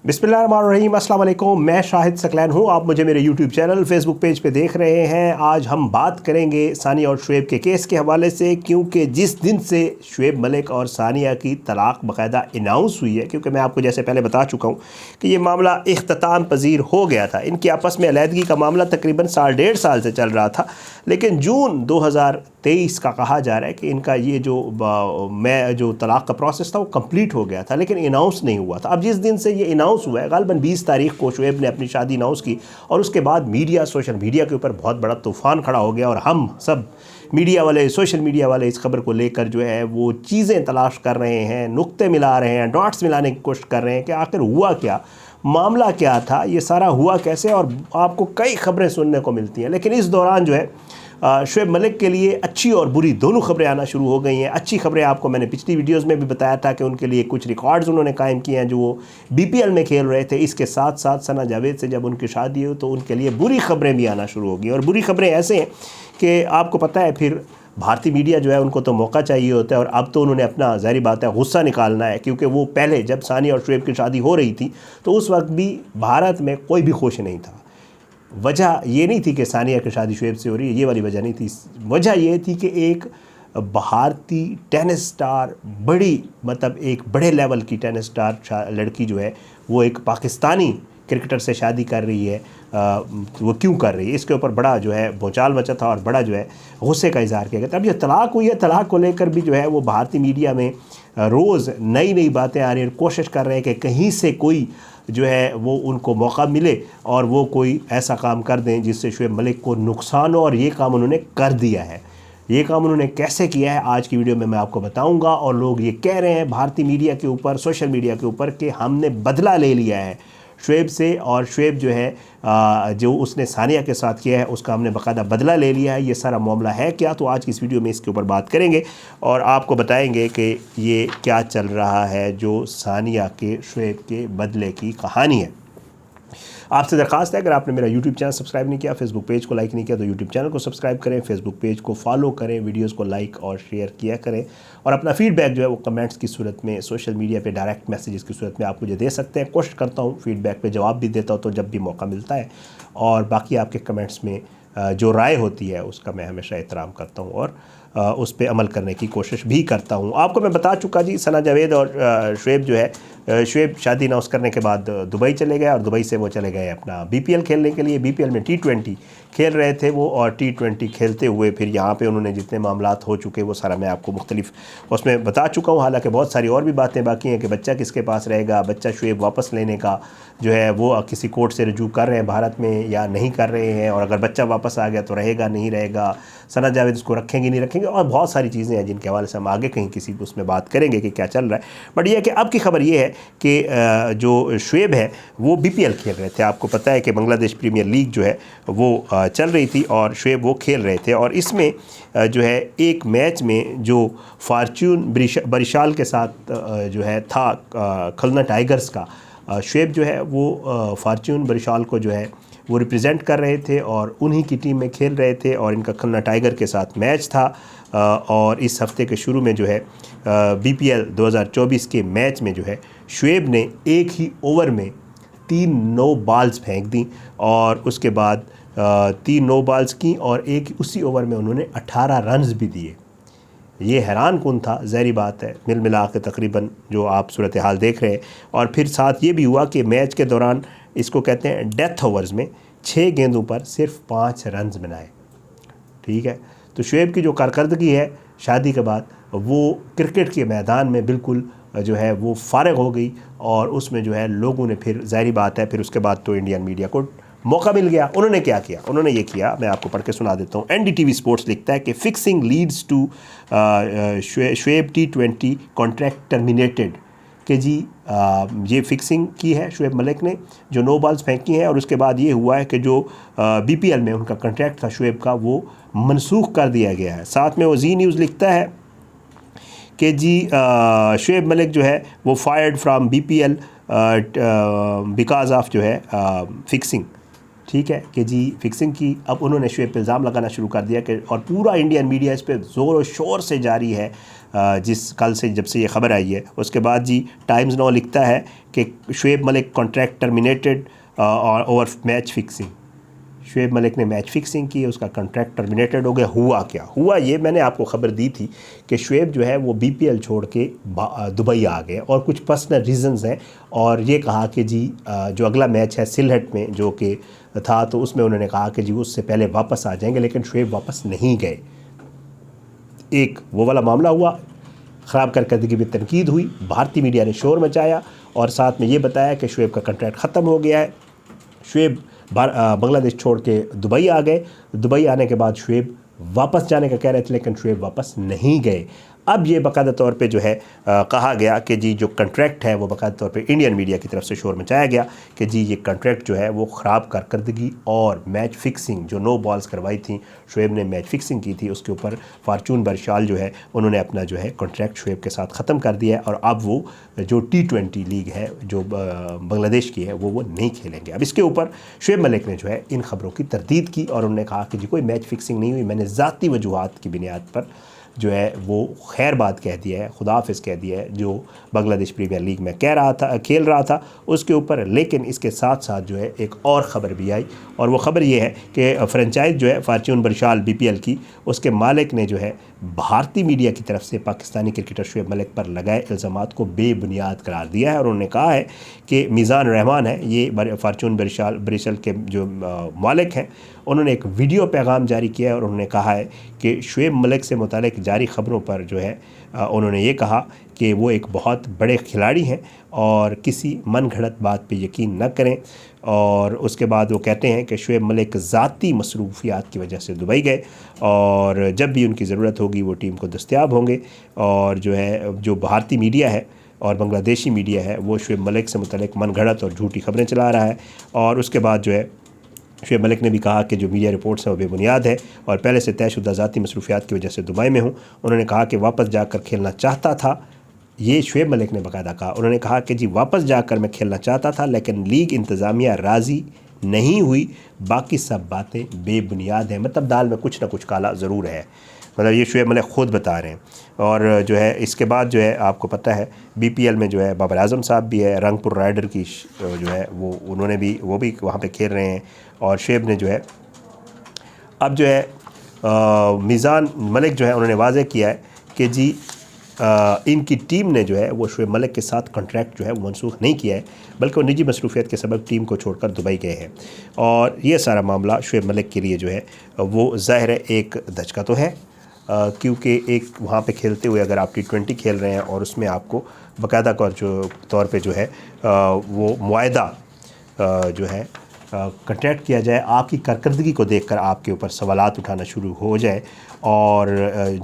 बिस्मिल्लाहिर्रहमानिर्रहीम, अस्सलाम वालेकुम। मैं शाहिद सकलैन हूँ। आप मुझे मेरे यूट्यूब चैनल फेसबुक पेज पे देख रहे हैं। आज हम बात करेंगे सानिया और शुएब के केस के हवाले से, क्योंकि जिस दिन से शुएब मलिक और सानिया की तलाक बाकायदा अनाउंस हुई है, क्योंकि मैं आपको जैसे पहले बता चुका हूँ कि ये मामला इख्तिताम पजीर हो गया था। इनकी आपस में अलहदगी का मामला तकरीबन डेढ़ साल से चल रहा था, लेकिन जून 2023 का कहा जा रहा है कि इनका ये जो तलाक का प्रोसेस था वो कंप्लीट हो गया था, लेकिन अनाउंस नहीं हुआ था। अब जिस दिन से ये अनाउंस हुआ है, ग़ालिबन 20 तारीख को शुएब ने अपनी शादी अनाउंस की, और उसके बाद सोशल मीडिया के ऊपर बहुत बड़ा तूफ़ान खड़ा हो गया, और हम सब मीडिया वाले, सोशल मीडिया वाले इस खबर को लेकर जो है वो चीज़ें तलाश कर रहे हैं, नुक्ते मिला रहे हैं, डॉट्स मिलाने की कोशिश कर रहे हैं कि आखिर हुआ क्या, मामला क्या था, ये सारा हुआ कैसे। और आपको कई खबरें सुनने को मिलती हैं, लेकिन इस दौरान जो है शुएब मलिक के लिए अच्छी और बुरी दोनों खबरें आना शुरू हो गई हैं। अच्छी खबरें आपको मैंने पिछली वीडियोस में भी बताया था कि उनके लिए कुछ रिकॉर्ड्स उन्होंने कायम किए हैं जो वो बीपीएल में खेल रहे थे। इसके साथ साथ सना जावेद से जब उनकी शादी हो तो उनके लिए बुरी खबरें भी आना शुरू हो गई, और बुरी खबरें ऐसे हैं कि आपको पता है फिर भारतीय मीडिया जो है उनको तो मौका चाहिए होता है, और अब तो उन्होंने अपना ज़ाहिर बात है गुस्सा निकालना है, क्योंकि वो पहले जब सानिया और शुएब की शादी हो रही थी तो उस वक्त भी भारत में कोई भी खुश नहीं था। वजह ये नहीं थी कि सानिया की शादी शुएब से हो रही है, ये वाली वजह नहीं थी। वजह ये थी कि एक भारतीय टेनिस स्टार, एक बड़े लेवल की टेनिस स्टार लड़की जो है वो एक पाकिस्तानी क्रिकेटर से शादी कर रही है। वो क्यों कर रही है, इसके ऊपर बड़ा जो है भूचाल मचा था और बड़ा जो है गुस्से का इजहार किया गया था। अब ये तलाक हुई है, तलाक को लेकर भी जो है वो भारतीय मीडिया में रोज़ नई नई बातें आ रही हैं, कोशिश कर रहे हैं कि कहीं से कोई जो है वो उनको मौका मिले और वो कोई ऐसा काम कर दें जिससे शुएब मलिक को नुकसान हो, और ये काम उन्होंने कर दिया है। ये काम उन्होंने कैसे किया है आज की वीडियो में मैं आपको बताऊंगा। और लोग ये कह रहे हैं भारतीय मीडिया के ऊपर, सोशल मीडिया के ऊपर, कि हमने बदला ले लिया है शुएब से, और शुएब जो है जो उसने सानिया के साथ किया है उसका हमने बाकायदा बदला ले लिया है। ये सारा मामला है क्या, तो आज की इस वीडियो में इसके ऊपर बात करेंगे और आपको बताएंगे कि ये क्या चल रहा है, जो सानिया के शुएब के बदले की कहानी है। आपसे दरख्वास्त है, अगर आपने मेरा यूट्यूब चैनल सब्सक्राइब नहीं किया, फेसबुक पेज को लाइक नहीं किया, तो यूट्यूब चैनल को सब्सक्राइब करें, फेसबुक पेज को फॉलो करें, वीडियोस को लाइक और शेयर किया करें, और अपना फीडबैक जो है वो कमेंट्स की सूरत में, सोशल मीडिया पे डायरेक्ट मैसेजेस की सूरत में आप मुझे दे सकते हैं। कोशिश करता हूँ फीडबैक पे जवाब भी देता हूँ तो जब भी मौका मिलता है, और बाकी आपके कमेंट्स में जो राय होती है उसका मैं हमेशा एहतराम करता हूँ और उस पर अमल करने की कोशिश भी करता हूँ। आपको मैं बता चुका जी, सना जावेद और शुएब जो है, शुएब शादी अनाउंस करने के बाद दुबई चले गए, और दुबई से वो चले गए अपना बीपीएल खेलने के लिए। बीपीएल में T20 खेल रहे थे वो, और T20 खेलते हुए फिर यहाँ पे उन्होंने जितने मामलात हो चुके वो सारा मैं आपको मुख्तलिफ उसमें बता चुका हूँ। हालांकि बहुत सारी और भी बातें बाकी हैं कि बच्चा किसके पास रहेगा, बच्चा शुएब वापस लेने का जो है वो किसी कोर्ट से रजू कर रहे हैं भारत में या नहीं कर रहे हैं, और अगर बच्चा वापस आ गया तो रहेगा नहीं रहेगा, सना जावेद उसको रखेंगे नहीं रखेंगे, और बहुत सारी चीज़ें हैं जिनके हवाले से हम आगे कहीं किसी उसमें बात करेंगे कि क्या चल रहा है। बट ये है कि अब की खबर ये है कि जो शुएब है वो बीपीएल खेल रहे थे। आपको पता है कि बांग्लादेश प्रीमियर लीग जो है वो चल रही थी और शुएब वो खेल रहे थे, और इसमें जो है एक मैच में जो फार्चून बरिशाल के साथ जो है था खुलना टाइगर्स का, शुएब जो है वो फार्चून बरिशाल को जो है वो रिप्रेजेंट कर रहे थे और उन्हीं की टीम में खेल रहे थे, और इनका खुलना टाइगर के साथ मैच था। और इस हफ्ते के शुरू में जो है बीपीएल 2024 के मैच में जो है शुएब ने एक ही ओवर में 3 नो बॉल्स फेंक दी, और उसके बाद 3 नो बॉल्स की, और एक उसी ओवर में उन्होंने 18 रन्स भी दिए। ये हैरान कुन था, ज़ाहिर बात है, मिल मिला के तकरीबन जो आप सूरत हाल देख रहे हैं। और फिर साथ ये भी हुआ कि मैच के दौरान, इसको कहते हैं डेथ ओवर्स में, 6 गेंदों पर सिर्फ 5 रन्स बनाए। ठीक है, तो शुएब की जो कारकर्दगी है शादी के बाद वो क्रिकेट के मैदान में बिल्कुल जो है वो फारिग हो गई, और उसमें जो है लोगों ने फिर ज़ाहिर बात है फिर उसके बाद तो इंडियन मीडिया को मौका मिल गया। उन्होंने क्या किया, उन्होंने ये किया, मैं आपको पढ़ के सुना देता हूँ। NDTV स्पोर्ट्स लिखता है कि fixing leads to Shoaib T20 contract terminated, कि जी ये फिक्सिंग की है शुएब मलिक ने, जो नो बॉल्स फेंकी हैं, और उसके बाद ये हुआ है कि जो बीपीएल में उनका कॉन्ट्रैक्ट था शुएब का वो मनसूख कर दिया गया है। साथ में वो जी न्यूज़ लिखता है कि जी शुएब मलिक जो है वो fired from BPL because of जो है फिक्सिंग। ठीक है कि जी फिक्सिंग की। अब उन्होंने शुएब पे इल्ज़ाम लगाना शुरू कर दिया कि, और पूरा इंडियन मीडिया इस पर ज़ोर और शोर से जारी है जिस कल से जब से ये ख़बर आई है। उसके बाद जी टाइम्स नाउ लिखता है कि Shoaib Malik contract terminated over match fixing. Shoaib Malik ने मैच फिक्सिंग की, उसका कॉन्ट्रैक्ट टर्मिनेटेड हो गया। हुआ क्या हुआ, ये मैंने आपको ख़बर दी थी कि शुएब जो है वो BPL छोड़ के दुबई आ गए और कुछ पर्सनल रीज़न्स हैं। और ये कहा कि जी जो अगला मैच है सिलहट में जो कि था, तो उसमें उन्होंने कहा कि जी उससे पहले वापस आ जाएंगे, लेकिन शुएब वापस नहीं गए। एक वो वाला मामला हुआ, ख़राब कारकर्दगी में तनकीद हुई, भारतीय मीडिया ने शोर मचाया और साथ में ये बताया कि शुएब का कॉन्ट्रैक्ट ख़त्म हो गया है। शुएब बांग्लादेश छोड़ के दुबई आ गए। दुबई आने के बाद शुएब वापस जाने का कह रहे थे, लेकिन शुएब वापस नहीं गए। अब ये बाकायदा तौर पे जो है कहा गया कि जी जो कॉन्ट्रैक्ट है वो बाकायदा तौर पे इंडियन मीडिया की तरफ से शोर मचाया गया कि जी ये कॉन्ट्रैक्ट जो है वो ख़राब कारकर्दगी और मैच फिक्सिंग, जो नो बॉल्स करवाई थी, शुएब ने मैच फिक्सिंग की थी, उसके ऊपर फार्चून बरशाल जो है उन्होंने अपना जो है कॉन्ट्रैक्ट शुएब के साथ ख़त्म कर दिया है। और अब वो जो T20 लीग है जो बांग्लादेश की है वो नहीं खेलेंगे। अब इसके ऊपर शुएब मलिक ने जो है इन खबरों की तरदीद की और उन्होंने कहा कि जी कोई मैच फिक्सिंग नहीं हुई, मैंने ज़ाती वजूहात की बुनियाद पर जो है वो खैर बात कह दिया है, खुदा हाफिज़ कह दिया है जो बांग्लादेश प्रीमियर लीग में खेल रहा था उसके ऊपर। लेकिन इसके साथ साथ जो है एक और ख़बर भी आई, और वो ख़बर ये है कि फ्रेंचाइज जो है फार्चून बरशाल BPL की, उसके मालिक ने जो है भारतीय मीडिया की तरफ से पाकिस्तानी क्रिकेटर शुएब मलिक पर लगाए इल्ज़ामात को बेबुनियाद करार दिया है। और उन्होंने कहा है कि मीज़ान रहमान है, ये फार्चून बरशाल के जो मालिक हैं, उन्होंने एक वीडियो पैगाम जारी किया है और उन्होंने कहा है कि शुएब मलिक से मुतालिक जारी ख़बरों पर जो है उन्होंने ये कहा कि वो एक बहुत बड़े खिलाड़ी हैं और किसी मन घड़त बात पे यकीन न करें। और उसके बाद वो कहते हैं कि शुएब मलिक ज़ाती मसरूफियात की वजह से दुबई गए और जब भी उनकी ज़रूरत होगी वो टीम को दस्तयाब होंगे। और जो है जो भारतीय मीडिया है और बांग्लादेशी मीडिया है वो शुएब मलिक से मुतालिक मन घड़त और झूठी खबरें चला रहा है। और उसके बाद जो है शुएब मलिक ने भी कहा कि जो मीडिया रिपोर्ट्स हैं वो बेबुनियाद है और पहले से तयशुदा ज़ाती मसरूफियात की वजह से दुबई में हूँ। उन्होंने कहा कि वापस जाकर खेलना चाहता था, ये शुएब मलिक ने बाकायदा कहा। उन्होंने कहा कि जी वापस जाकर मैं खेलना चाहता था लेकिन लीग इंतज़ामिया राज़ी नहीं हुई, बाकी सब बातें बेबुनियाद हैं। मतलब दाल में कुछ ना कुछ काला ज़रूर है, मतलब ये शुएब मलिक ख़ुद बता रहे हैं। और जो है इसके बाद जो है आपको पता है BPL में जो है बाबर आज़म साहब भी है, रंगपुर राइडर की जो है वो भी वहाँ पे खेल रहे हैं। और शुएब ने जो है अब जो है मीज़ान मलिक जो है उन्होंने वाज़ेह किया है कि जी इनकी टीम ने जो है वो शुएब मलिक के साथ कॉन्ट्रैक्ट जो है वो मनसूख नहीं किया है, बल्कि वो निजी मसरूफियत के सबब टीम को छोड़कर दुबई गए हैं। और ये सारा मामला शुएब मलिक के लिए जो है वो ज़ाहिर है एक धचका तो है, क्योंकि एक वहाँ पे खेलते हुए अगर आप T20 खेल रहे हैं और उसमें आपको बाकायदा तौर पे जो है वो मुआहदा जो है कॉन्ट्रैक्ट किया जाए, आपकी कारकर्दगी को देखकर आपके ऊपर सवालात उठाना शुरू हो जाए। और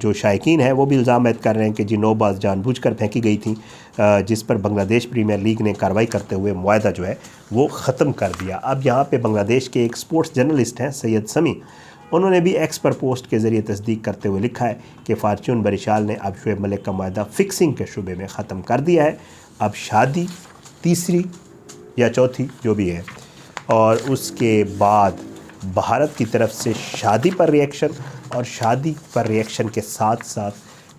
जो शायकीन है वो भी इल्ज़ाम ऐद कर रहे हैं कि जी 9 बाज़ जानबूझकर फेंकी गई थी, जिस पर बांग्लादेश प्रीमियर लीग ने कार्रवाई करते हुए मुआहदा जो है वो ख़त्म कर दिया। अब यहाँ पे बांग्लादेश के एक स्पोर्ट्स जर्नलिस्ट हैं सैयद समी, उन्होंने भी एक्स पर पोस्ट के ज़रिए तस्दीक करते हुए लिखा है कि फार्चून बरशाल ने अब शुएब मलिक का मुआहदा फिक्सिंग के शुबे में ख़त्म कर दिया है। अब शादी तीसरी या चौथी जो भी है, और उसके बाद भारत की तरफ से शादी पर रिएक्शन, और शादी पर रिएक्शन के साथ साथ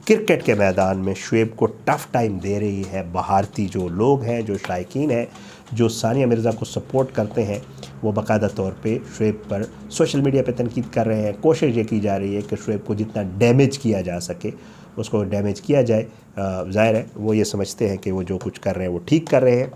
क्रिकेट के मैदान में शुएब को टफ़ टाइम दे रही है भारतीय जो लोग हैं, जो शायकीन हैं, जो सानिया मिर्ज़ा को सपोर्ट करते हैं, वो बाकायदा तौर पे शुएब पर सोशल मीडिया पे तनकीद कर रहे हैं। कोशिश ये की जा रही है कि शुएब को जितना डैमेज किया जा सके उसको डैमेज किया जाए। ज़ाहिर है वो ये समझते हैं कि वो जो कुछ कर रहे हैं वो ठीक कर रहे हैं।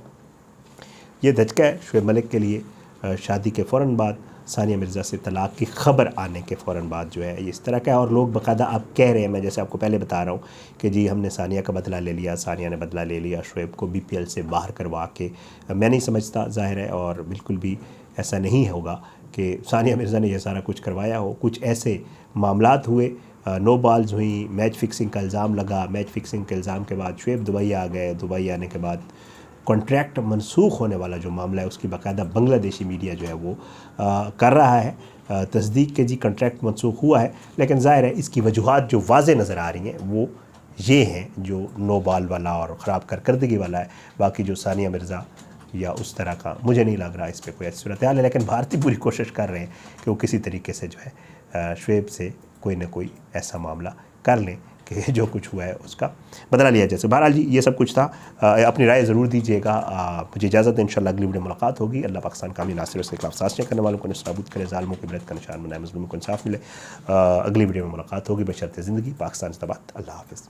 ये धचका है शुएब मलिक के लिए। शादी के फ़ौरन बाद सानिया मिर्ज़ा से तलाक़ की ख़बर आने के फ़ौरन बाद जो है इस तरह का है। और लोग बाकायदा आप कह रहे हैं, मैं जैसे आपको पहले बता रहा हूँ कि जी हमने सानिया का बदला ले लिया, सानिया ने बदला ले लिया शुएब को BPL से बाहर करवा के। मैं नहीं समझता, ज़ाहिर है, और बिल्कुल भी ऐसा नहीं होगा कि सानिया मिर्ज़ा ने यह सारा कुछ करवाया हो। कुछ ऐसे मामलात हुए, नो बॉल्स हुई, मैच फिक्सिंग का इल्ज़ाम लगा, मैच फिक्सिंग के इल्ज़ाम के बाद शुएब दुबई आ गए। दुबई आने के बाद कॉन्ट्रैक्ट मनसूख होने वाला जो मामला है उसकी बाकायदा बांग्लादेशी मीडिया जो है वो कर रहा है तस्दीक के जी कॉन्ट्रैक्ट मनसूख हुआ है। लेकिन ज़ाहिर है इसकी वजूहात जो वाज़े नज़र आ रही हैं वो ये हैं जो नो बॉल वाला और ख़राब कारकर्दगी वाला है। बाकी जो सानिया मिर्ज़ा या उस तरह का मुझे नहीं लग रहा इस पर कोई ऐसी सूरत हाल है। लेकिन भारतीय पूरी कोशिश कर रहे हैं कि वो किसी तरीके से जो है शुएब से कोई ना कोई ऐसा मामला कर लें कि जो कुछ हुआ है उसका बदला लिया जाए। बहरहाल जी ये सब कुछ था। अपनी राय ज़रूर दीजिएगा। मुझे इजाज़त है, इंशाल्लाह अगली वीडियो मुलाकात होगी। अल्लाह पाकिस्तान कामी नासिर उसके खिलाफ साजिशें करने वालों को नाबूद करे, ज़ालिमों को इबरत का निशान बनाए, मज़लूमों को इंसाफ मिले। अगली वीडियो में मुलाकात होगी बशर्ते ज़िंदगी। पाकिस्तान ज़िंदाबाद। अल्लाह हाफ़िज़।